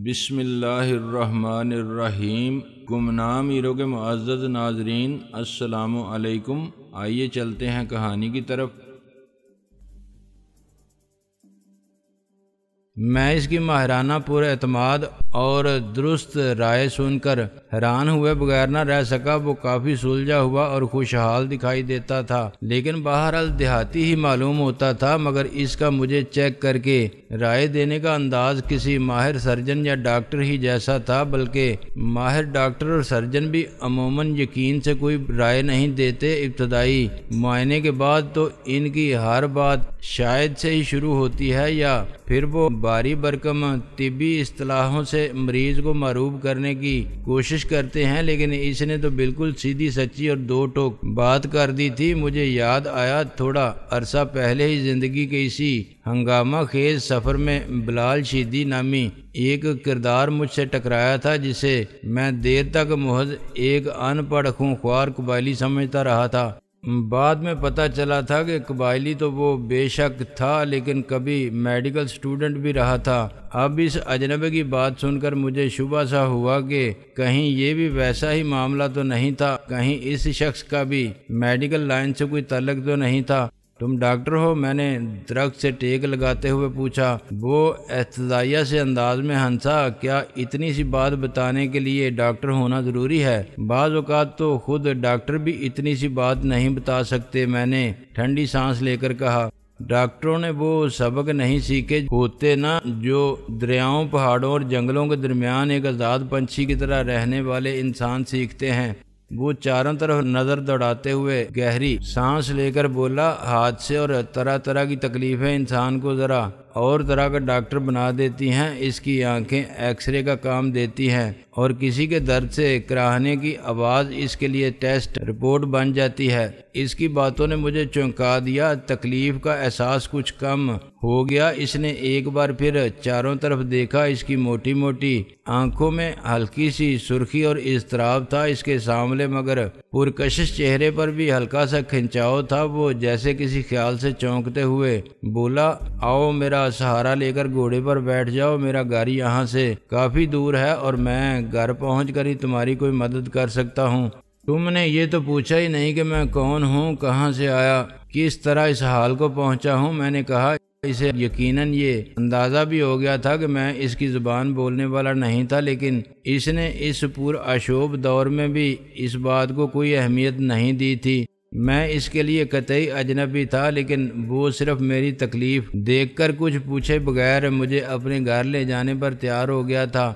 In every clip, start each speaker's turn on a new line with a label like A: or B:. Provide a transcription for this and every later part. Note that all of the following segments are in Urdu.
A: بسم اللہ الرحمن الرحیم۔ گمنام ایرو کے معزز ناظرین، السلام علیکم۔ آئیے چلتے ہیں کہانی کی طرف۔ میں اس کی ماہرانہ پر اعتماد اور درست رائے سن کر حیران ہوئے بغیر نہ رہ سکا۔ وہ کافی سلجھا ہوا اور خوشحال دکھائی دیتا تھا، لیکن بہرحال دیہاتی ہی معلوم ہوتا تھا، مگر اس کا مجھے چیک کر کے رائے دینے کا انداز کسی ماہر سرجن یا ڈاکٹر ہی جیسا تھا، بلکہ ماہر ڈاکٹر اور سرجن بھی عموماً یقین سے کوئی رائے نہیں دیتے۔ ابتدائی معائنے کے بعد تو ان کی ہر بات شاید سے ہی شروع ہوتی ہے، یا پھر وہ باری برکم طبی اصطلاحوں سے مریض کو معروف کرنے کی کوشش کرتے ہیں، لیکن اس نے تو بالکل سیدھی سچی اور دو ٹوک بات کر دی تھی۔ مجھے یاد آیا تھوڑا عرصہ پہلے ہی زندگی کے اسی ہنگامہ خیز سفر میں بلال شیدی نامی ایک کردار مجھ سے ٹکرایا تھا، جسے میں دیر تک محض ایک ان پڑھ خونخوار قبائلی سمجھتا رہا تھا۔ بعد میں پتہ چلا تھا کہ قبائلی تو وہ بے شک تھا، لیکن کبھی میڈیکل سٹوڈنٹ بھی رہا تھا۔ اب اس اجنبی کی بات سن کر مجھے شبہ سا ہوا کہ کہیں یہ بھی ویسا ہی معاملہ تو نہیں تھا، کہیں اس شخص کا بھی میڈیکل لائن سے کوئی تعلق تو نہیں تھا۔ تم ڈاکٹر ہو؟ میں نے درخت سے ٹیک لگاتے ہوئے پوچھا۔ وہ احتجاجیہ سے انداز میں ہنسا۔ کیا اتنی سی بات بتانے کے لیے ڈاکٹر ہونا ضروری ہے؟ بعض اوقات تو خود ڈاکٹر بھی اتنی سی بات نہیں بتا سکتے، میں نے ٹھنڈی سانس لے کر کہا۔ ڈاکٹروں نے وہ سبق نہیں سیکھے ہوتے نا جو دریاؤں، پہاڑوں اور جنگلوں کے درمیان ایک آزاد پنچھی کی طرح رہنے والے انسان سیکھتے ہیں۔ وہ چاروں طرف نظر دوڑاتے ہوئے گہری سانس لے کر بولا، حادثے اور طرح طرح کی تکلیفیں انسان کو ذرا اور طرح کا ڈاکٹر بنا دیتی ہیں۔ اس کی آنکھیں ایکس رے کا کام دیتی ہیں، اور کسی کے درد سے کراہنے کی آواز اس کے لیے ٹیسٹ رپورٹ بن جاتی ہے۔ اس کی باتوں نے مجھے چونکا دیا۔ تکلیف کا احساس کچھ کم ہو گیا۔ اس نے ایک بار پھر چاروں طرف دیکھا۔ اس کی موٹی موٹی آنکھوں میں ہلکی سی سرخی اور اضطراب تھا۔ اس کے سامنے مگر پرکشش چہرے پر بھی ہلکا سا کھنچاؤ تھا۔ وہ جیسے کسی خیال سے چونکتے ہوئے بولا، آؤ میرا سہارا لے کر گھوڑے پر بیٹھ جاؤ۔ میرا گھر یہاں سے کافی دور ہے اور میں گھر پہنچ کر ہی تمہاری کوئی مدد کر سکتا ہوں۔ تم نے یہ تو پوچھا ہی نہیں کہ میں کون ہوں، کہاں سے آیا، کس طرح اس حال کو پہنچا ہوں۔ میں نے کہا۔ اسے یقیناً یہ اندازہ بھی ہو گیا تھا کہ میں اس کی زبان بولنے والا نہیں تھا، لیکن اس نے اس پرآشوب دور میں بھی اس بات کو کوئی اہمیت نہیں دی تھی۔ میں اس کے لیے قطعی اجنبی تھا، لیکن وہ صرف میری تکلیف دیکھ کر کچھ پوچھے بغیر مجھے اپنے گھر لے جانے پر تیار ہو گیا تھا۔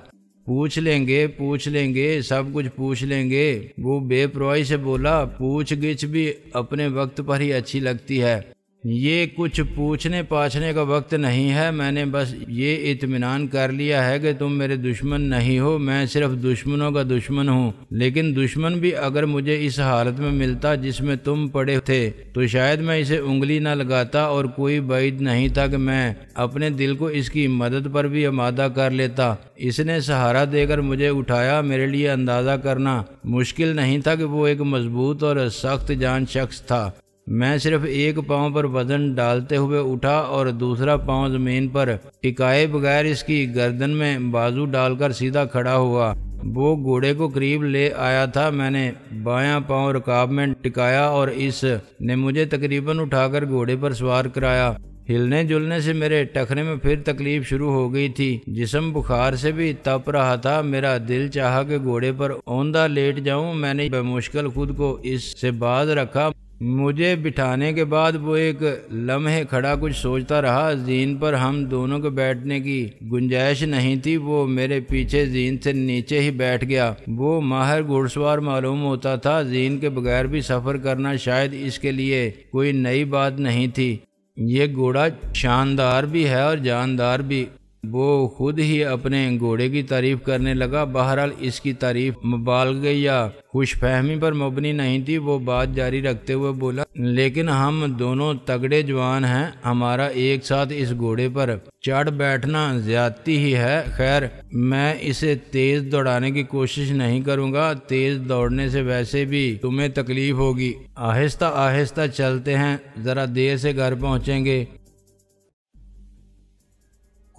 A: پوچھ لیں گے، سب کچھ پوچھ لیں گے، وہ بے پرواہی سے بولا۔ پوچھ گچھ بھی اپنے وقت پر ہی اچھی لگتی ہے، یہ کچھ پوچھنے پاچھنے کا وقت نہیں ہے۔ میں نے بس یہ اطمینان کر لیا ہے کہ تم میرے دشمن نہیں ہو۔ میں صرف دشمنوں کا دشمن ہوں، لیکن دشمن بھی اگر مجھے اس حالت میں ملتا جس میں تم پڑے تھے تو شاید میں اسے انگلی نہ لگاتا، اور کوئی بعید نہیں تھا کہ میں اپنے دل کو اس کی مدد پر بھی آمادہ کر لیتا۔ اس نے سہارا دے کر مجھے اٹھایا۔ میرے لیے اندازہ کرنا مشکل نہیں تھا کہ وہ ایک مضبوط اور سخت جان شخص تھا۔ میں صرف ایک پاؤں پر وزن ڈالتے ہوئے اٹھا اور دوسرا پاؤں زمین پر ٹکائے بغیر اس کی گردن میں بازو ڈال کر سیدھا کھڑا ہوا۔ وہ گھوڑے کو قریب لے آیا تھا۔ میں نے بایاں پاؤں رکاب میں ٹکایا اور اس نے مجھے تقریباً اٹھا کر گھوڑے پر سوار کرایا۔ ہلنے جلنے سے میرے ٹخنے میں پھر تکلیف شروع ہو گئی تھی۔ جسم بخار سے بھی تپ رہا تھا۔ میرا دل چاہا کہ گھوڑے پر اوندھا لیٹ جاؤں۔ میں نے بمشکل خود کو اس سے باز رکھا۔ مجھے بٹھانے کے بعد وہ ایک لمحے کھڑا کچھ سوچتا رہا۔ زین پر ہم دونوں کے بیٹھنے کی گنجائش نہیں تھی۔ وہ میرے پیچھے زین سے نیچے ہی بیٹھ گیا۔ وہ ماہر گھڑ سوار معلوم ہوتا تھا۔ زین کے بغیر بھی سفر کرنا شاید اس کے لیے کوئی نئی بات نہیں تھی۔ یہ گھوڑا شاندار بھی ہے اور جاندار بھی۔ وہ خود ہی اپنے گھوڑے کی تعریف کرنے لگا۔ بہرحال اس کی تعریف مبالغے یا خوش فہمی پر مبنی نہیں تھی۔ وہ بات جاری رکھتے ہوئے بولا، لیکن ہم دونوں تگڑے جوان ہیں، ہمارا ایک ساتھ اس گھوڑے پر چڑھ بیٹھنا زیادتی ہی ہے۔ خیر، میں اسے تیز دوڑانے کی کوشش نہیں کروں گا۔ تیز دوڑنے سے ویسے بھی تمہیں تکلیف ہوگی۔ آہستہ آہستہ چلتے ہیں، ذرا دیر سے گھر پہنچیں گے۔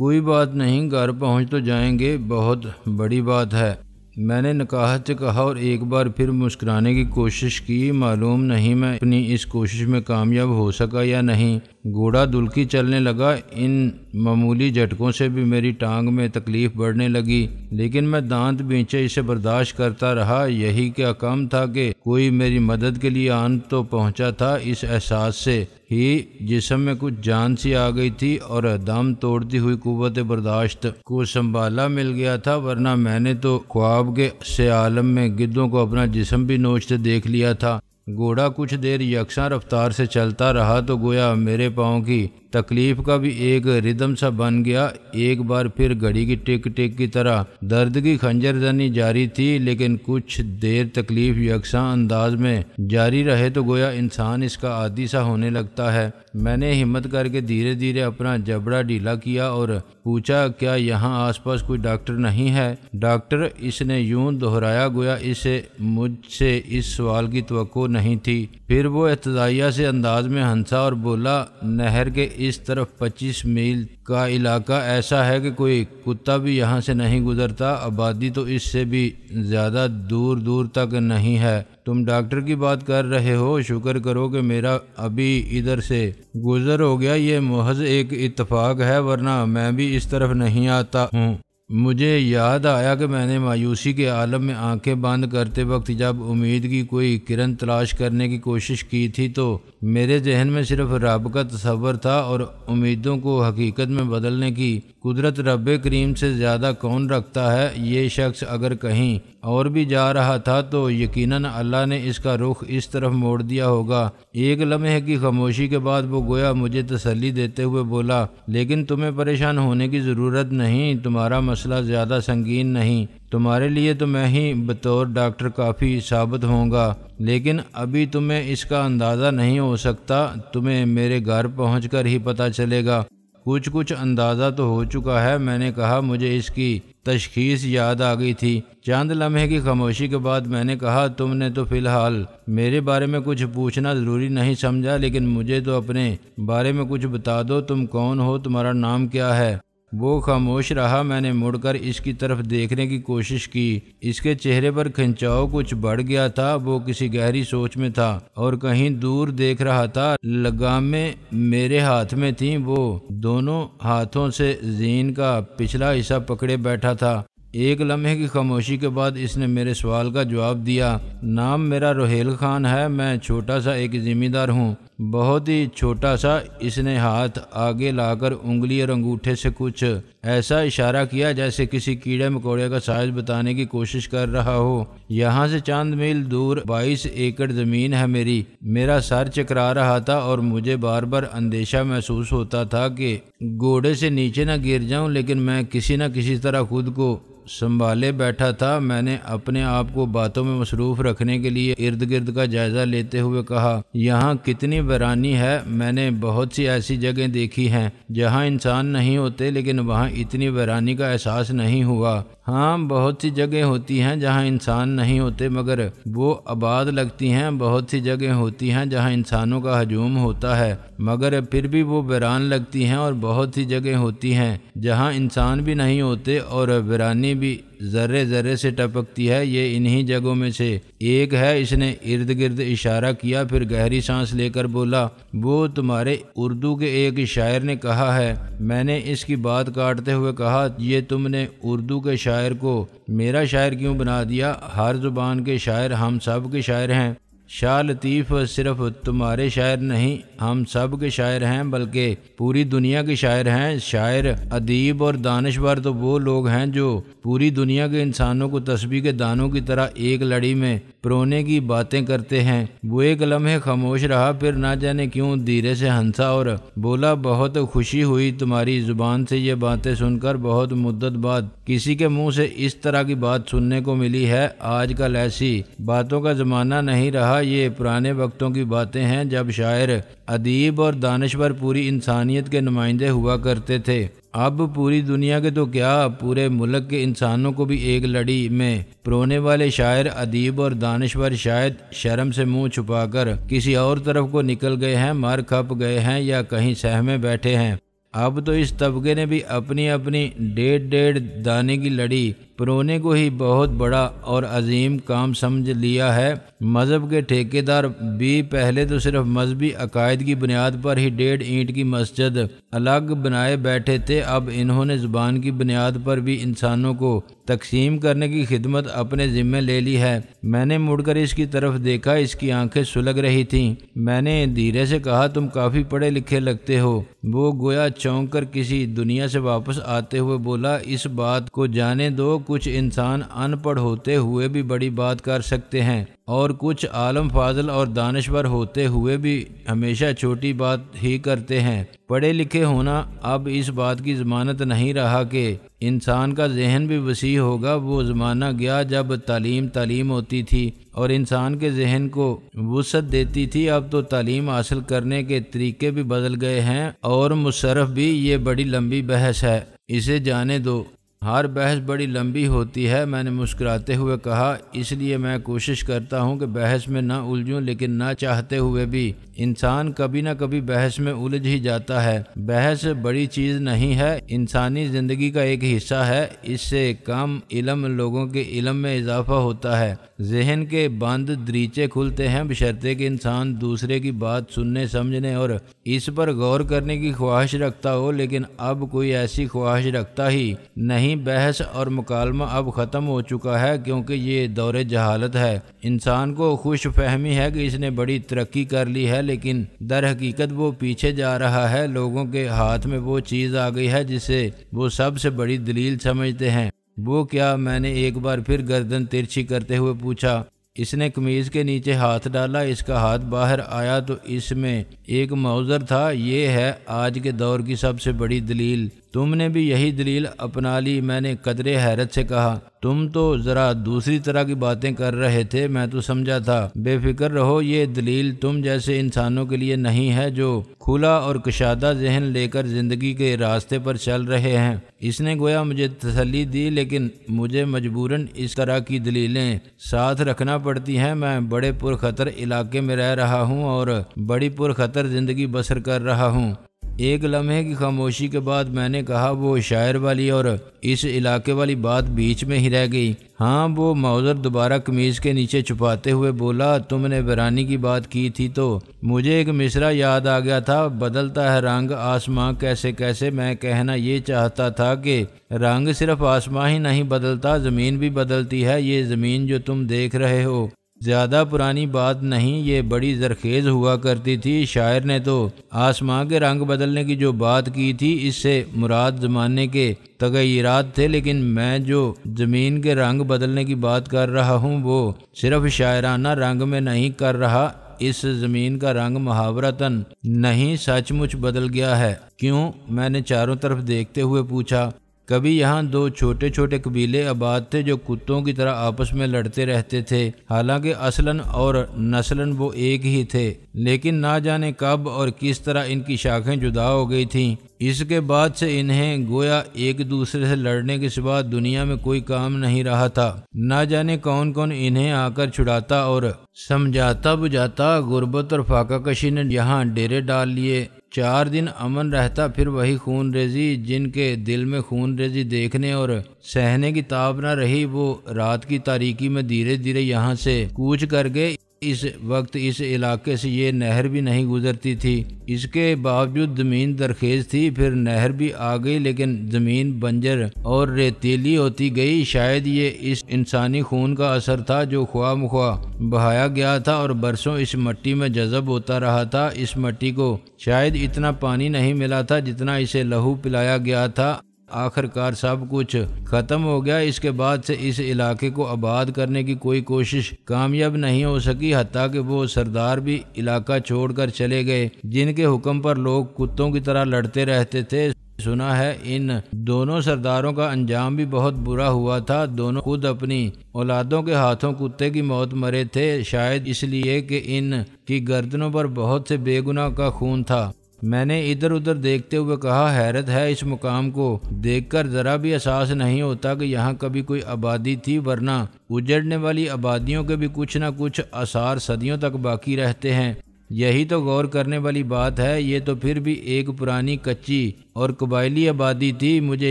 A: کوئی بات نہیں، گھر پہنچ تو جائیں گے، بہت بڑی بات ہے۔ میں نے نکاہت سے کہا اور ایک بار پھر مسکرانے کی کوشش کی۔ معلوم نہیں میں اپنی اس کوشش میں کامیاب ہو سکا یا نہیں۔ گھوڑا دلکی چلنے لگا۔ ان معمولی جھٹکوں سے بھی میری ٹانگ میں تکلیف بڑھنے لگی، لیکن میں دانت بینچے اسے برداشت کرتا رہا۔ یہی کیا کم تھا کہ کوئی میری مدد کے لیے آن تو پہنچا تھا۔ اس احساس سے ہی جسم میں کچھ جان سی آ گئی تھی اور دم توڑتی ہوئی قوت برداشت کو سنبھالا مل گیا تھا، ورنہ میں نے تو خواب سے عالم میں گدھوں کو اپنا جسم بھی نوچتے دیکھ لیا تھا۔ گھوڑا کچھ دیر یکساں رفتار سے چلتا رہا تو گویا میرے پاؤں کی تکلیف کا بھی ایک ردم سا بن گیا۔ ایک بار پھر گھڑی کی ٹک ٹک کی طرح درد کی خنجر زنی جاری تھی، لیکن کچھ دیر تکلیف یکساں انداز میں جاری رہے تو گویا انسان اس کا عادی سا ہونے لگتا ہے۔ میں نے ہمت کر کے دھیرے دھیرے اپنا جبڑا ڈھیلا کیا اور پوچھا، کیا یہاں آس پاس کوئی ڈاکٹر نہیں ہے؟ ڈاکٹر؟ اس نے یوں دہرایا گویا اسے مجھ سے اس سوال کی توقع نہیں تھی۔ پھر وہ احتجاجیہ سے انداز میں ہنسا اور بولا، نہر کے اس طرف 25 میل کا علاقہ ایسا ہے کہ کوئی کتا بھی یہاں سے نہیں گزرتا، آبادی تو اس سے بھی زیادہ دور دور تک نہیں ہے۔ تم ڈاکٹر کی بات کر رہے ہو؟ شکر کرو کہ میرا ابھی ادھر سے گزر ہو گیا، یہ محض ایک اتفاق ہے، ورنہ میں بھی اس طرف نہیں آتا ہوں۔ مجھے یاد آیا کہ میں نے مایوسی کے عالم میں آنکھیں بند کرتے وقت جب امید کی کوئی کرن تلاش کرنے کی کوشش کی تھی تو میرے ذہن میں صرف رب کا تصور تھا، اور امیدوں کو حقیقت میں بدلنے کی قدرت رب کریم سے زیادہ کون رکھتا ہے؟ یہ شخص اگر کہیں اور بھی جا رہا تھا تو یقیناً اللہ نے اس کا رخ اس طرف موڑ دیا ہوگا۔ ایک لمحے کی خاموشی کے بعد وہ گویا مجھے تسلی دیتے ہوئے بولا، لیکن تمہیں پریشان ہونے کی ضرورت نہیں، تمہارا مسئلہ زیادہ سنگین نہیں، تمہارے لیے تو میں ہی بطور ڈاکٹر کافی ثابت ہوں گا، لیکن ابھی تمہیں اس کا اندازہ نہیں ہو سکتا، تمہیں میرے گھر پہنچ کر ہی پتہ چلے گا۔ کچھ اندازہ تو ہو چکا ہے، میں نے کہا، مجھے اس کی تشخیص یاد آ گئی تھی۔ چند لمحے کی خاموشی کے بعد میں نے کہا، تم نے تو فی الحال میرے بارے میں کچھ پوچھنا ضروری نہیں سمجھا، لیکن مجھے تو اپنے بارے میں کچھ بتا دو، تم کون ہو، تمہارا نام کیا ہے؟ وہ خاموش رہا۔ میں نے مڑ کر اس کی طرف دیکھنے کی کوشش کی۔ اس کے چہرے پر کھنچاؤ کچھ بڑھ گیا تھا، وہ کسی گہری سوچ میں تھا اور کہیں دور دیکھ رہا تھا۔ لگامیں میرے ہاتھ میں تھیں، وہ دونوں ہاتھوں سے زین کا پچھلا حصہ پکڑے بیٹھا تھا۔ ایک لمحے کی خاموشی کے بعد اس نے میرے سوال کا جواب دیا، نام میرا روہیل خان ہے، میں چھوٹا سا ایک زمیندار ہوں، بہت ہی چھوٹا سا۔ اس نے ہاتھ آگے لا کر انگلی اور انگوٹھے سے کچھ ایسا اشارہ کیا جیسے کسی کیڑے مکوڑے کا سائز بتانے کی کوشش کر رہا ہو۔ یہاں سے چند میل دور 22 ایکڑ زمین ہے میری۔ میرا سر چکرا رہا تھا اور مجھے بار بار اندیشہ محسوس ہوتا تھا کہ گھوڑے سے نیچے نہ گر جاؤں، لیکن میں کسی نہ کسی طرح خود کو سنبھالے بیٹھا تھا۔ میں نے اپنے آپ کو باتوں میں مصروف رکھنے کے لیے ارد گرد کا جائزہ لیتے ہوئے کہا، یہاں کتنی ویرانی ہے، میں نے بہت سی ایسی جگہیں دیکھی ہیں جہاں انسان نہیں ہوتے، لیکن وہاں اتنی ویرانی کا احساس نہیں ہوا۔ ہاں، بہت سی جگہیں ہوتی ہیں جہاں انسان نہیں ہوتے مگر وہ آباد لگتی ہیں، بہت سی جگہیں ہوتی ہیں جہاں انسانوں کا ہجوم ہوتا ہے مگر پھر بھی وہ ویران لگتی ہیں، اور بہت سی جگہیں ہوتی ہیں جہاں انسان بھی نہیں ہوتے اور ویرانی بھی ذرے ذرے سے ٹپکتی ہے۔ یہ انہی جگہوں میں سے ایک ہے۔ اس نے ارد گرد اشارہ کیا، پھر گہری سانس لے کر بولا، وہ تمہارے اردو کے ایک شاعر نے کہا ہے۔ میں نے اس کی بات کاٹتے ہوئے کہا، یہ تم نے اردو کے شاعر کو میرا شاعر کیوں بنا دیا؟ ہر زبان کے شاعر ہم سب کے شاعر ہیں۔ شاہ لطیف، صرف تمہارے شاعر نہیں، ہم سب کے شاعر ہیں، بلکہ پوری دنیا کے شاعر ہیں۔ شاعر، ادیب اور دانشور تو وہ لوگ ہیں جو پوری دنیا کے انسانوں کو تسبیح کے دانوں کی طرح ایک لڑی میں پرونے کی باتیں کرتے ہیں۔ وہ ایک لمحے خاموش رہا، پھر نہ جانے کیوں دھیرے سے ہنسا اور بولا، بہت خوشی ہوئی تمہاری زبان سے یہ باتیں سن کر، بہت مدت بعد کسی کے منہ سے اس طرح کی بات سننے کو ملی ہے۔ آج کل ایسی باتوں کا زمانہ نہیں رہا، یہ پرانے وقتوں کی باتیں ہیں جب شاعر، ادیب اور دانشور پوری انسانیت کے نمائندے ہوا کرتے تھے۔ اب پوری دنیا کے تو کیا، پورے ملک کے انسانوں کو بھی ایک لڑی میں پرونے والے شاعر، ادیب اور دانشور شاید شرم سے منہ چھپا کر کسی اور طرف کو نکل گئے ہیں، مر کھپ گئے ہیں یا کہیں سہمے بیٹھے ہیں۔ اب تو اس طبقے نے بھی اپنی اپنی 1.5 دانے کی لڑی پرونے کو ہی بہت بڑا اور عظیم کام سمجھ لیا ہے۔ مذہب کے ٹھیکیدار بھی پہلے تو صرف مذہبی عقائد کی بنیاد پر ہی 1.5 اینٹ کی مسجد الگ بنائے بیٹھے تھے، اب انہوں نے زبان کی بنیاد پر بھی انسانوں کو تقسیم کرنے کی خدمت اپنے ذمہ لے لی ہے۔ میں نے مڑ کر اس کی طرف دیکھا، اس کی آنکھیں سلگ رہی تھیں۔ میں نے دھیرے سے کہا، تم کافی پڑھے لکھے لگتے ہو۔ وہ گویا چونک کر کسی دنیا سے واپس آتے ہوئے بولا، اس بات کو جانے دو، کچھ انسان ان پڑھ ہوتے ہوئے بھی بڑی بات کر سکتے ہیں اور کچھ عالم فاضل اور دانشور ہوتے ہوئے بھی ہمیشہ چھوٹی بات ہی کرتے ہیں۔ پڑھے لکھے ہونا اب اس بات کی ضمانت نہیں رہا کہ انسان کا ذہن بھی وسیع ہوگا۔ وہ زمانہ گیا جب تعلیم ہوتی تھی اور انسان کے ذہن کو وسعت دیتی تھی، اب تو تعلیم حاصل کرنے کے طریقے بھی بدل گئے ہیں اور مصرف بھی۔ یہ بڑی لمبی بحث ہے، اسے جانے دو۔ ہر بحث بڑی لمبی ہوتی ہے، میں نے مسکراتے ہوئے کہا، اس لیے میں کوشش کرتا ہوں کہ بحث میں نہ الجھوں، لیکن نہ چاہتے ہوئے بھی انسان کبھی نہ کبھی بحث میں الجھ ہی جاتا ہے۔ بحث بڑی چیز نہیں ہے، انسانی زندگی کا ایک حصہ ہے، اس سے کم علم لوگوں کے علم میں اضافہ ہوتا ہے، ذہن کے بند دریچے کھلتے ہیں، بشرطے کہ انسان دوسرے کی بات سننے سمجھنے اور اس پر غور کرنے کی خواہش رکھتا ہو، لیکن اب کوئی ایسی خواہش رکھتا ہی نہیں۔ بحث اور مکالمہ اب ختم ہو چکا ہے، کیونکہ یہ دور جہالت ہے۔ انسان کو خوش فہمی ہے کہ اس نے بڑی ترقی کر لی ہے، لیکن در حقیقت وہ پیچھے جا رہا ہے۔ لوگوں کے ہاتھ میں وہ چیز آ گئی ہے جسے وہ سب سے بڑی دلیل سمجھتے ہیں۔ وہ کیا؟ میں نے ایک بار پھر گردن ترچھی کرتے ہوئے پوچھا۔ اس نے قمیض کے نیچے ہاتھ ڈالا، اس کا ہاتھ باہر آیا تو اس میں ایک موزر تھا۔ یہ ہے آج کے دور کی سب سے بڑی دلیل۔ تم نے بھی یہی دلیل اپنا لی؟ میں نے قدرے حیرت سے کہا۔ تم تو ذرا دوسری طرح کی باتیں کر رہے تھے، میں تو سمجھا تھا۔ بے فکر رہو، یہ دلیل تم جیسے انسانوں کے لیے نہیں ہے جو کھلا اور کشادہ ذہن لے کر زندگی کے راستے پر چل رہے ہیں۔ اس نے گویا مجھے تسلی دی، لیکن مجھے مجبوراً اس طرح کی دلیلیں ساتھ رکھنا پڑتی ہیں۔ میں بڑے پرخطر علاقے میں رہ رہا ہوں اور بڑی پرخطر زندگی بسر کر رہا ہوں۔ ایک لمحے کی خاموشی کے بعد میں نے کہا، وہ شاعر والی اور اس علاقے والی بات بیچ میں ہی رہ گئی۔ ہاں، وہ موزر دوبارہ قمیض کے نیچے چھپاتے ہوئے بولا، تم نے ویرانی کی بات کی تھی تو مجھے ایک مصرع یاد آ گیا تھا، بدلتا ہے رنگ آسماں کیسے کیسے۔ میں کہنا یہ چاہتا تھا کہ رنگ صرف آسماں ہی نہیں بدلتا، زمین بھی بدلتی ہے۔ یہ زمین جو تم دیکھ رہے ہو زیادہ پرانی بات نہیں، یہ بڑی زرخیز ہوا کرتی تھی۔ شاعر نے تو آسمان کے رنگ بدلنے کی جو بات کی تھی، اس سے مراد زمانے کے تغیرات تھے، لیکن میں جو زمین کے رنگ بدلنے کی بات کر رہا ہوں وہ صرف شاعرانہ رنگ میں نہیں کر رہا۔ اس زمین کا رنگ محاورتاً نہیں، سچ مچ بدل گیا ہے۔ کیوں؟ میں نے چاروں طرف دیکھتے ہوئے پوچھا۔ کبھی یہاں 2 چھوٹے چھوٹے قبیلے آباد تھے جو کتوں کی طرح آپس میں لڑتے رہتے تھے، حالانکہ اصلاً اور نسلاً وہ ایک ہی تھے، لیکن نہ جانے کب اور کس طرح ان کی شاخیں جدا ہو گئی تھیں۔ اس کے بعد سے انہیں گویا ایک دوسرے سے لڑنے کے سوا دنیا میں کوئی کام نہیں رہا تھا۔ نہ جانے کون کون انہیں آ کر چھڑاتا اور سمجھاتا بجھاتا۔ غربت اور فاقہ کشی نے یہاں ڈیرے ڈال لیے۔ 4 دن امن رہتا، پھر وہی خون ریزی۔ جن کے دل میں خون ریزی دیکھنے اور سہنے کی تاب نہ رہی، وہ رات کی تاریکی میں دھیرے دھیرے یہاں سے کوچ کر گئے۔ اس وقت اس علاقے سے یہ نہر بھی نہیں گزرتی تھی، اس کے باوجود زمین زرخیز تھی۔ پھر نہر بھی آ گئی، لیکن زمین بنجر اور ریتیلی ہوتی گئی۔ شاید یہ اس انسانی خون کا اثر تھا جو خواہ مخواہ بہایا گیا تھا اور برسوں اس مٹی میں جذب ہوتا رہا تھا۔ اس مٹی کو شاید اتنا پانی نہیں ملا تھا جتنا اسے لہو پلایا گیا تھا۔ آخر کار سب کچھ ختم ہو گیا۔ اس کے بعد سے اس علاقے کو آباد کرنے کی کوئی کوشش کامیاب نہیں ہو سکی، حتیٰ کہ وہ سردار بھی علاقہ چھوڑ کر چلے گئے جن کے حکم پر لوگ کتوں کی طرح لڑتے رہتے تھے۔ سنا ہے ان دونوں سرداروں کا انجام بھی بہت برا ہوا تھا۔ دونوں خود اپنی اولادوں کے ہاتھوں کتے کی موت مرے تھے، شاید اس لیے کہ ان کی گردنوں پر بہت سے بے گناہ کا خون تھا۔ میں نے ادھر ادھر دیکھتے ہوئے کہا، حیرت ہے، اس مقام کو دیکھ کر ذرا بھی احساس نہیں ہوتا کہ یہاں کبھی کوئی آبادی تھی، ورنہ اجڑنے والی آبادیوں کے بھی کچھ نہ کچھ آثار صدیوں تک باقی رہتے ہیں۔ یہی تو غور کرنے والی بات ہے۔ یہ تو پھر بھی ایک پرانی کچی اور قبائلی آبادی تھی۔ مجھے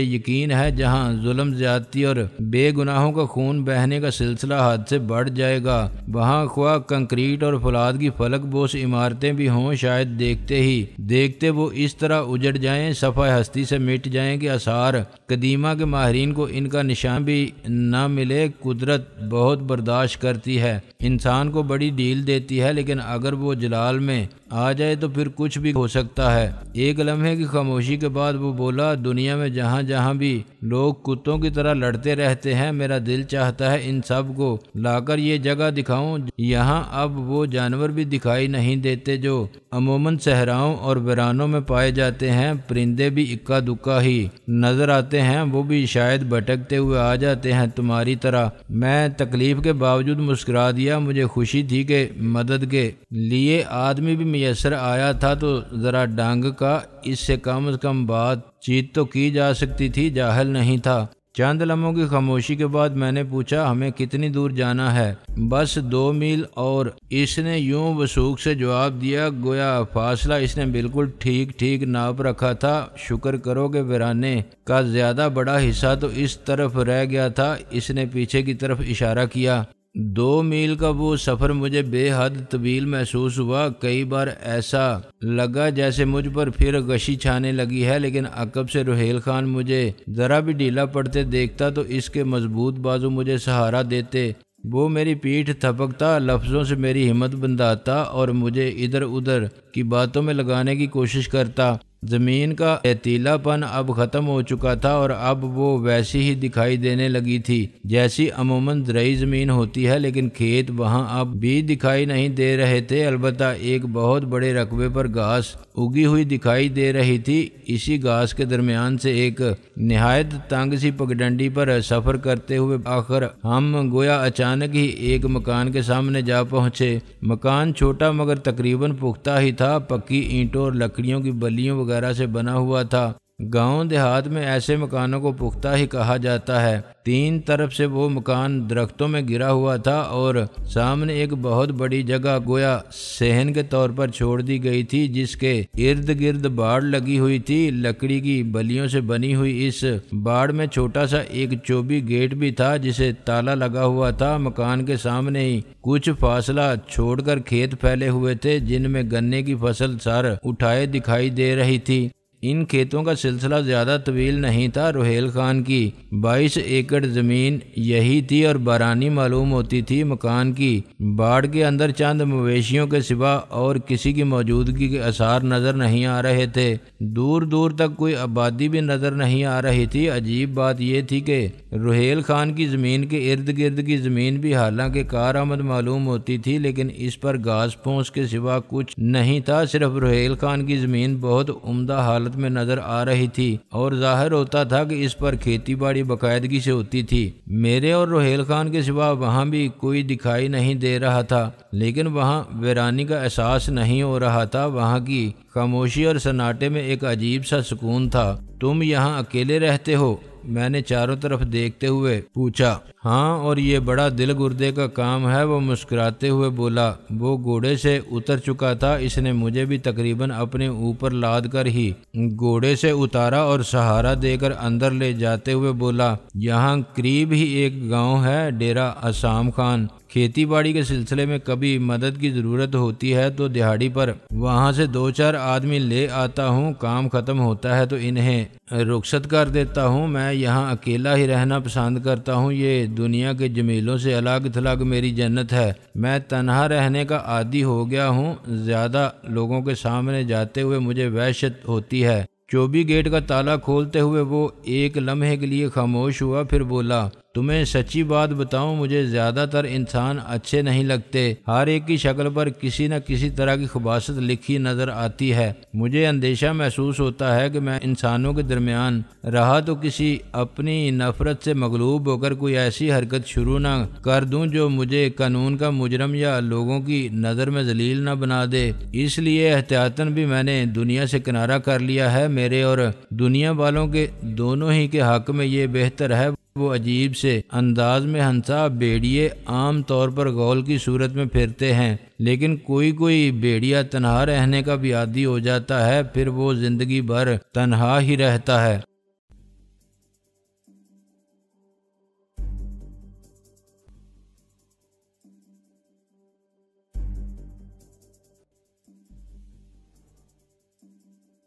A: یقین ہے جہاں ظلم زیادتی اور بے گناہوں کا خون بہنے کا سلسلہ حد سے بڑھ جائے گا، وہاں خواہ کنکریٹ اور فولاد کی فلک بوس عمارتیں بھی ہوں، شاید دیکھتے ہی دیکھتے وہ اس طرح اجڑ جائیں، صفحہ ہستی سے مٹ جائیں کہ آثار قدیمہ کے ماہرین کو ان کا نشان بھی نہ ملے۔ قدرت بہت برداشت کرتی ہے، انسان کو بڑی ڈھیل دیتی ہے، لیکن اگر وہ جلال میں آ جائے تو پھر کچھ بھی ہو سکتا ہے۔ ایک لمحے کی خاموشی کے بعد وہ بولا، دنیا میں جہاں جہاں بھی لوگ کتوں کی طرح لڑتے رہتے ہیں، میرا دل چاہتا ہے ان سب کو لا کر یہ جگہ دکھاؤں۔ یہاں اب وہ جانور بھی دکھائی نہیں دیتے جو عموماً صحراؤں اور ویرانوں میں پائے جاتے ہیں، پرندے بھی اکا دکا ہی نظر آتے ہیں، وہ بھی شاید بھٹکتے ہوئے آ جاتے ہیں تمہاری طرح۔ میں تکلیف کے باوجود مسکرا دیا، مجھے خوشی تھی کہ مدد کے لیے آدمی بھی میسر آیا تھا تو ذرا ڈانگ کا، اس سے کم از کم بات چیت تو کی جا سکتی تھی، جاہل نہیں تھا۔ چند لمحوں کی خاموشی کے بعد میں نے پوچھا، ہمیں کتنی دور جانا ہے؟ بس 2 میل، اور اس نے یوں وثوق سے جواب دیا گویا فاصلہ اس نے بالکل ٹھیک ناپ رکھا تھا۔ شکر کرو کہ ویرانے کا زیادہ بڑا حصہ تو اس طرف رہ گیا تھا، اس نے پیچھے کی طرف اشارہ کیا۔ 2 میل کا وہ سفر مجھے بے حد طویل محسوس ہوا، کئی بار ایسا لگا جیسے مجھ پر پھر غشی چھانے لگی ہے، لیکن عقب سے رحیل خان مجھے ذرا بھی ڈھیلا پڑتے دیکھتا تو اس کے مضبوط بازو مجھے سہارا دیتے، وہ میری پیٹھ تھپکتا، لفظوں سے میری ہمت بندھاتا اور مجھے ادھر ادھر کی باتوں میں لگانے کی کوشش کرتا۔ زمین کا ریتیلا پن اب ختم ہو چکا تھا اور اب وہ ویسی ہی دکھائی دینے لگی تھی جیسی عموماً زرعی زمین ہوتی ہے، لیکن کھیت وہاں اب بھی دکھائی نہیں دے رہے تھے، البتہ ایک بہت بڑے رقبے پر گھاس اگی ہوئی دکھائی دے رہی تھی۔ اسی گھاس کے درمیان سے ایک نہایت تنگ سی پگڈنڈی پر سفر کرتے ہوئے آخر ہم گویا اچانک ہی ایک مکان کے سامنے جا پہنچے۔ مکان چھوٹا مگر تقریباً پختہ ہی تھا، پکی اینٹوں اور لکڑیوں کی بلیوں وغیرہ سے بنا ہوا تھا۔ گاؤں دیہات میں ایسے مکانوں کو پختہ ہی کہا جاتا ہے۔ 3 طرف سے وہ مکان درختوں میں گرا ہوا تھا اور سامنے ایک بہت بڑی جگہ گویا صحن کے طور پر چھوڑ دی گئی تھی، جس کے ارد گرد باڑ لگی ہوئی تھی۔ لکڑی کی بلیوں سے بنی ہوئی اس باڑ میں چھوٹا سا ایک چوبی گیٹ بھی تھا جسے تالا لگا ہوا تھا۔ مکان کے سامنے ہی کچھ فاصلہ چھوڑ کر کھیت پھیلے ہوئے تھے جن میں گنے کی فصل سر اٹھائے دکھائی دے رہی تھی۔ ان کھیتوں کا سلسلہ زیادہ طویل نہیں تھا۔ رحیل خان کی 22 ایکڑ زمین یہی تھی اور بارانی معلوم ہوتی تھی۔ مکان کی باڑ کے اندر چند مویشیوں کے سوا اور کسی کی موجودگی کے آثار نظر نہیں آ رہے تھے۔ دور دور تک کوئی آبادی بھی نظر نہیں آ رہی تھی۔ عجیب بات یہ تھی کہ رحیل خان کی زمین کے ارد گرد کی زمین بھی حالانکہ کارآمد معلوم ہوتی تھی، لیکن اس پر گھاس پھوس کے سوا کچھ نہیں تھا۔ صرف رحیل خان کی زمین بہت عمدہ حالت میں نظر آ رہی تھی اور ظاہر ہوتا تھا کہ اس پر کھیتی باڑی باقاعدگی سے ہوتی تھی۔ میرے اور رحیل خان کے سوا وہاں بھی کوئی دکھائی نہیں دے رہا تھا، لیکن وہاں ویرانی کا احساس نہیں ہو رہا تھا۔ وہاں کی خاموشی اور سناٹے میں ایک عجیب سا سکون تھا۔ تم یہاں اکیلے رہتے ہو؟ میں نے چاروں طرف دیکھتے ہوئے پوچھا۔ ہاں، اور یہ بڑا دل گردے کا کام ہے، وہ مسکراتے ہوئے بولا۔ وہ گھوڑے سے اتر چکا تھا، اس نے مجھے بھی تقریباً اپنے اوپر لاد کر ہی گھوڑے سے اتارا اور سہارا دے کر اندر لے جاتے ہوئے بولا، یہاں قریب ہی ایک گاؤں ہے، ڈیرہ عصام خان۔ کھیتی باڑی کے سلسلے میں کبھی مدد کی ضرورت ہوتی ہے تو دہاڑی پر وہاں سے 2-4 آدمی لے آتا ہوں، کام ختم ہوتا ہے تو انہیں رخصت کر دیتا ہوں۔ میں یہاں اکیلا ہی رہنا پسند کرتا ہوں، یہ دنیا کے جمیلوں سے الگ تھلگ میری جنت ہے۔ میں تنہا رہنے کا عادی ہو گیا ہوں، زیادہ لوگوں کے سامنے جاتے ہوئے مجھے وحشت ہوتی ہے۔ چوبی گیٹ کا تالا کھولتے ہوئے وہ ایک لمحے کے لیے خاموش ہوا، پھر بولا، تمہیں سچی بات بتاؤں، مجھے زیادہ تر انسان اچھے نہیں لگتے۔ ہر ایک کی شکل پر کسی نہ کسی طرح کی خباثت لکھی نظر آتی ہے۔ مجھے اندیشہ محسوس ہوتا ہے کہ میں انسانوں کے درمیان رہا تو کسی اپنی نفرت سے مغلوب ہو کر کوئی ایسی حرکت شروع نہ کر دوں جو مجھے قانون کا مجرم یا لوگوں کی نظر میں ذلیل نہ بنا دے۔ اس لیے احتیاطاً بھی میں نے دنیا سے کنارہ کر لیا ہے۔ میرے اور دنیا والوں کے دونوں ہی کے حق میں یہ بہتر ہے وہ عجیب سے انداز میں ہنسا۔ بھیڑیے عام طور پر غول کی صورت میں پھرتے ہیں، لیکن کوئی بھیڑیا تنہا رہنے کا بھی عادی ہو جاتا ہے، پھر وہ زندگی بھر تنہا ہی رہتا ہے۔